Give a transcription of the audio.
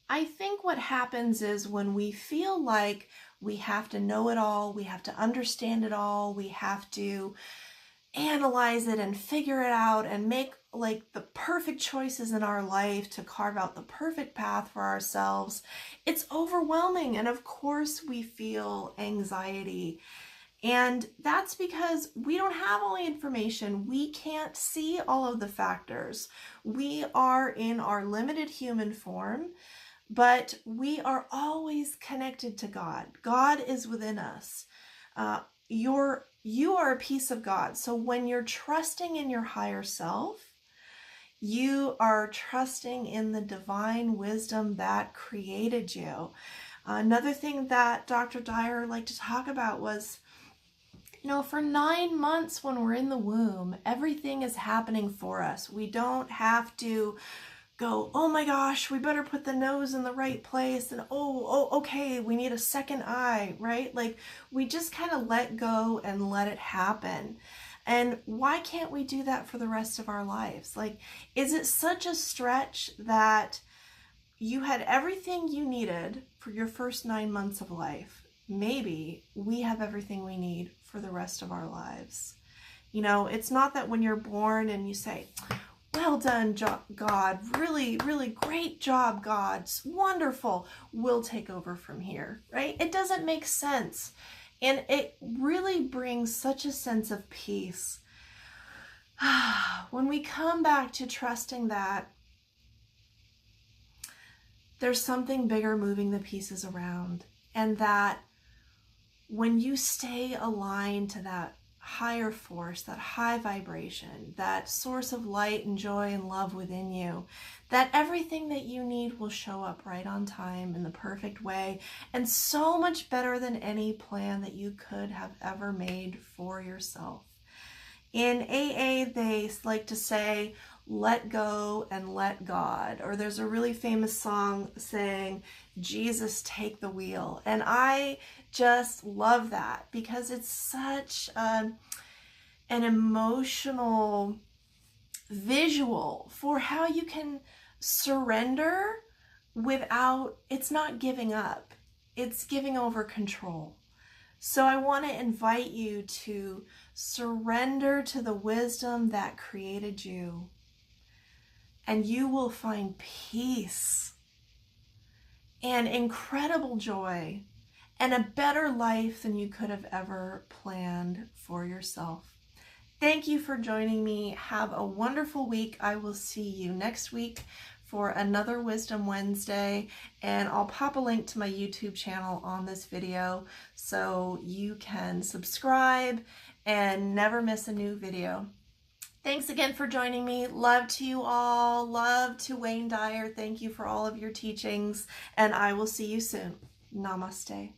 I think what happens is when we feel like we have to know it all, we have to understand it all, we have to analyze it and figure it out and make like the perfect choices in our life to carve out the perfect path for ourselves, it's overwhelming. And of course we feel anxiety. And that's because we don't have all the information. We can't see all of the factors. We are in our limited human form, but we are always connected to God. God is within us. You are a piece of God. So when you're trusting in your higher self, you are trusting in the divine wisdom that created you. Another thing that Dr. Dyer liked to talk about was, for 9 months when we're in the womb, everything is happening for us. We don't have to go, oh my gosh, we better put the nose in the right place, and okay, we need a second eye, right? Like, we just kind of let go and let it happen. And why can't we do that for the rest of our lives? Like, is it such a stretch that you had everything you needed for your first 9 months of life? Maybe we have everything we need for the rest of our lives. It's not that when you're born and you say, well done, God, really, really great job, God, it's wonderful, we'll take over from here, right? It doesn't make sense. And it really brings such a sense of peace when we come back to trusting that there's something bigger moving the pieces around, and that when you stay aligned to that higher force, that high vibration, that source of light and joy and love within you, that everything that you need will show up right on time in the perfect way, and so much better than any plan that you could have ever made for yourself. In AA, they like to say, let go and let God. Or there's a really famous song saying, Jesus, take the wheel. And I just love that because it's such an emotional visual for how you can surrender without, it's not giving up, it's giving over control. So I want to invite you to surrender to the wisdom that created you, and you will find peace and incredible joy and a better life than you could have ever planned for yourself. Thank you for joining me. Have a wonderful week. I will see you next week for another Wisdom Wednesday, and I'll pop a link to my YouTube channel on this video so you can subscribe and never miss a new video. Thanks again for joining me. Love to you all. Love to Wayne Dyer. Thank you for all of your teachings, and I will see you soon. Namaste.